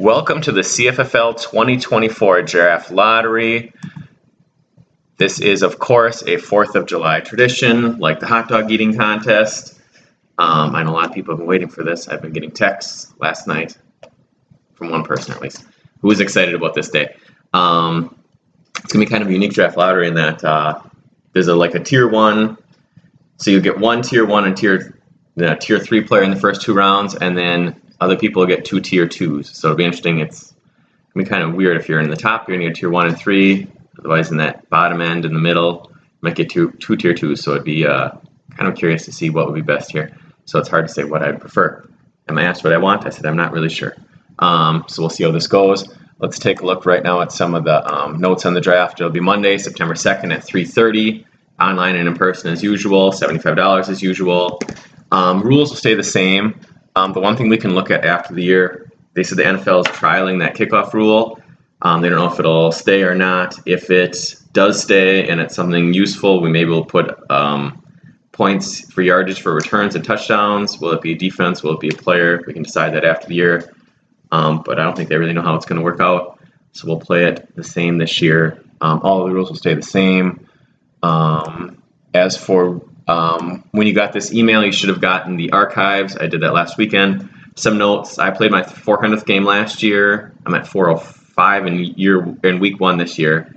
Welcome to the CFFL 2024 Giraffe Lottery. This is, of course, a 4th of July tradition, like the hot dog eating contest. I know a lot of people have been waiting for this. I've been getting texts last night, from one person at least, who was excited about this day. It's going to be kind of a unique Giraffe Lottery in that there's a tier 1, so you get one tier 1 and tier 3 player in the first 2 rounds, and then other people get 2 tier 2s. So it'll be interesting. It's going to be kind of weird if you're in the top, you're going to get tier 1 and 3. Otherwise, in that bottom end in the middle, you might get 2 tier 2s. So it'd be kind of curious to see what would be best here. So it's hard to say what I'd prefer. Am I asked what I want? I said I'm not really sure. So we'll see how this goes. Let's take a look right now at some of the notes on the draft. It'll be Monday, September 2nd at 3:30. Online and in person as usual, $75 as usual. Rules will stay the same. The one thing we can look at after the year, they said the NFL is trialing that kickoff rule. They don't know if it'll stay or not. If it does stay and it's something useful, we maybe will put points for yardage for returns and touchdowns. Will it be defense? Will it be a player? We can decide that after the year. But I don't think they really know how it's going to work out. So we'll play it the same this year. All of the rules will stay the same. As for when you got this email, you should have gotten the archives. I did that last weekend. Some notes. I played my 400th game last year. I'm at 405 in week 1 this year.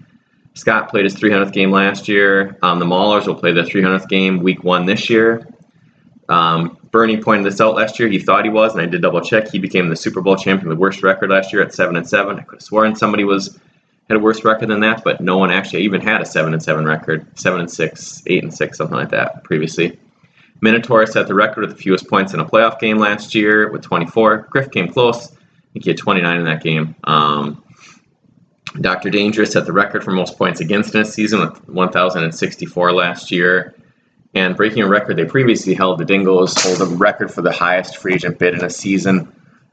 Scott played his 300th game last year. The Maulers will play their 300th game week 1 this year. Bernie pointed this out last year. He thought he was, and I did double check. He became the Super Bowl champion with the worst record last year at 7-7. I could have sworn somebody had a worse record than that, but no one actually even had a 7-7 record. 7-6, 8-6, something like that previously. Minotaur set the record with the fewest points in a playoff game last year with 24. Griff came close. I think he had 29 in that game. Dr. Dangerous set the record for most points against in a season with 1,064 last year. And breaking a record they previously held, the Dingoes hold a record for the highest free agent bid in a season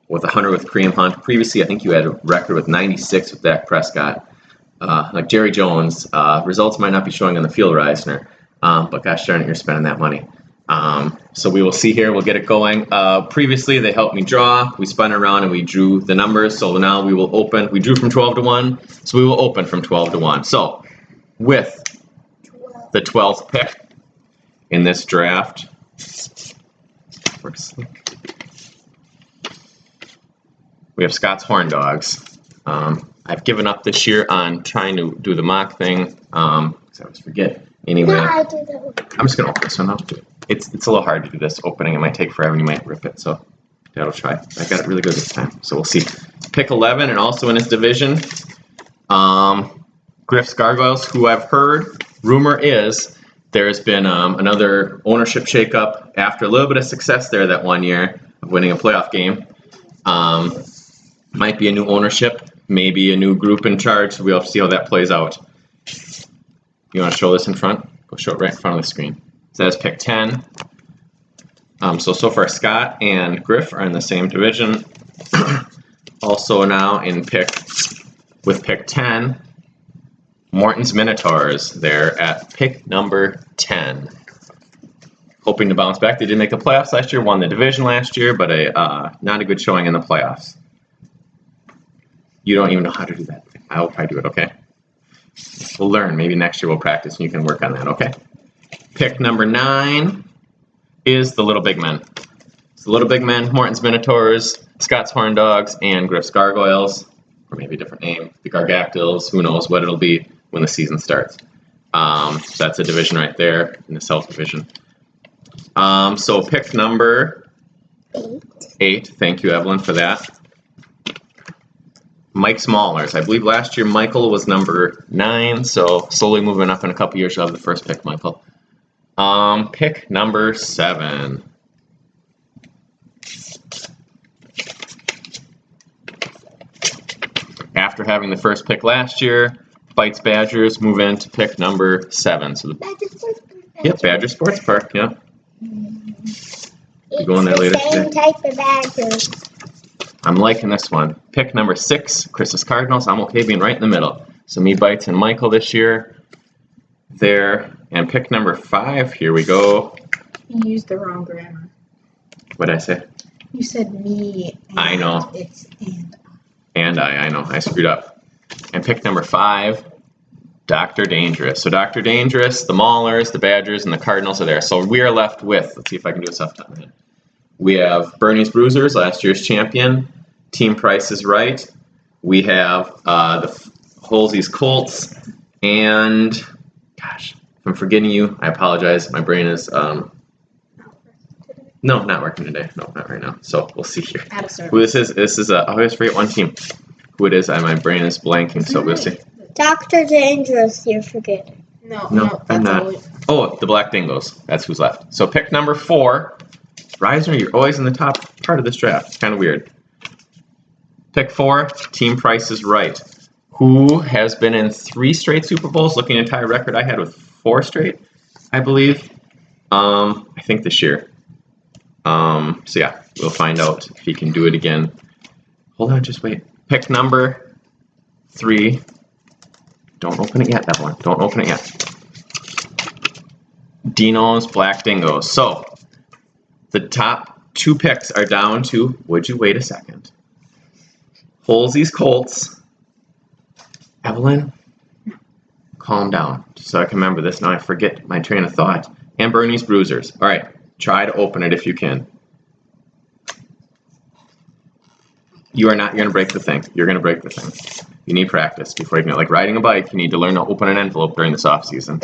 with 100 with Kareem Hunt. Previously, I think you had a record with 96 with Dak Prescott. Like Jerry Jones, results might not be showing on the field, Reisner, but gosh darn it, you're spending that money. So we will see here. We'll get it going. Previously, they helped me draw. We spun around and we drew the numbers. So now we will open. We drew from 12 to 1, so we will open from 12 to 1. So with the 12th pick in this draft, we have Scott's Horn Dogs. I've given up this year on trying to do the mock thing because I always forget. Anyway, I'm just going to open this one up. It's a little hard to do this opening. It might take forever and you might rip it, so that'll try. I got it really good this time, so we'll see. Pick 11 and also in his division, Griff's Gargoyles, who I've heard, rumor is there's been another ownership shakeup after a little bit of success there that one year of winning a playoff game. Might be a new ownership, maybe a new group in charge, so we'll have to see how that plays out. You want to show this in front? Go show it right in front of the screen. So that's pick 10. So far Scott and Griff are in the same division. Also now with pick 10, Morton's Minotaurs. They're at pick number 10. Hoping to bounce back. They did make the playoffs last year, won the division last year, but not a good showing in the playoffs. You don't even know how to do that thing. I'll probably do it, okay? We'll learn. Maybe next year we'll practice and you can work on that, okay? Pick number 9 is the Little Big Men. It's the Little Big Men, Morton's Minotaurs, Scott's Horn Dogs, and Griff's Gargoyles, or maybe a different name, the Gargactyls. Who knows what it'll be when the season starts. That's a division right there in the South Division. So pick number 8. Thank you, Evelyn, for that. Mike's Maulers. I believe last year Michael was number 9, so slowly moving up in a couple years you'll have the first pick, Michael. Pick number 7. After having the first pick last year, Bites Badgers move into pick number 7. So Badger Sports Park, yeah. We're going there later today. Same type of Badgers. I'm liking this one. Pick number 6, Chris's Cardinals. I'm okay being right in the middle. So me, Bites, and Michael this year. There. And pick number 5, here we go. You used the wrong grammar. What did I say? You said me. And I know. It's and. And I know, I screwed up. And pick number 5, Dr. Dangerous. So Dr. Dangerous, the Maulers, the Badgers, and the Cardinals are there. So we are left with, let's see if I can do this off the top of my head. We have Bernie's Bruisers, last year's champion. Team Price is Right. We have the Holsey's Colts. And, gosh, if I'm forgetting you, I apologize. My brain is, no, not working today. No, not right now. So we'll see here. Out of service. Who this is? This is, I always forget one team. Who it is, my brain is blanking, so we'll see. Dr. Dangerous, you're forgetting. No, I'm not. all. Oh, the Black Dingoes. That's who's left. So pick number 4. Reisner, you're always in the top part of this draft. It's kind of weird. Pick 4, Team Price is Right. Who has been in 3 straight Super Bowls, looking at the entire record I had with 4 straight, I believe. I think this year. So yeah, we'll find out if he can do it again. Hold on, just wait. Pick number 3. Don't open it yet, Evelyn. Don't open it yet. Dino's Black Dingoes. So the top 2 picks are down to, would you wait a second? Holsey's Colts. Evelyn, calm down, so I can remember this. Now I forget my train of thought. And Bernie's Bruisers. All right, try to open it if you can. You are not. You're gonna break the thing. You're gonna break the thing. You need practice before you can. Like riding a bike, you need to learn to open an envelope during this off season.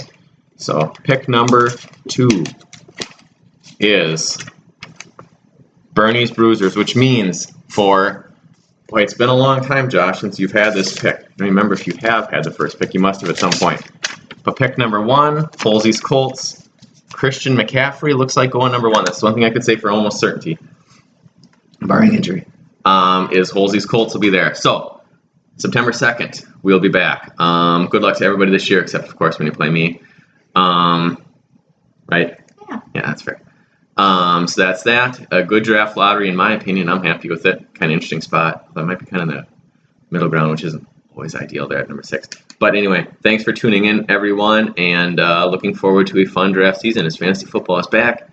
So pick number 2 is Bernie's Bruisers, which means for, boy, it's been a long time, Josh, since you've had this pick. I don't remember if you have had the first pick. You must have at some point. But pick number 1, Holsey's Colts. Christian McCaffrey looks like going number 1. That's the one thing I could say for almost certainty, barring injury, is Holsey's Colts will be there. So September 2nd, we'll be back. Good luck to everybody this year, except, of course, when you play me. Right? Yeah, that's fair. So that's that. A good draft lottery, in my opinion. I'm happy with it. Kind of interesting spot. That might be kind of the middle ground, which isn't always ideal there at number 6. But anyway, thanks for tuning in, everyone, and looking forward to a fun draft season as fantasy football is back.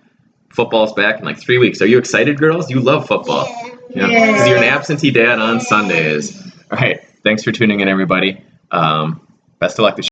Football's back in like 3 weeks. Are you excited, girls? You love football. Yeah. Yeah. 'Cause you're an absentee dad on Sundays. All right. Thanks for tuning in, everybody. Best of luck this year.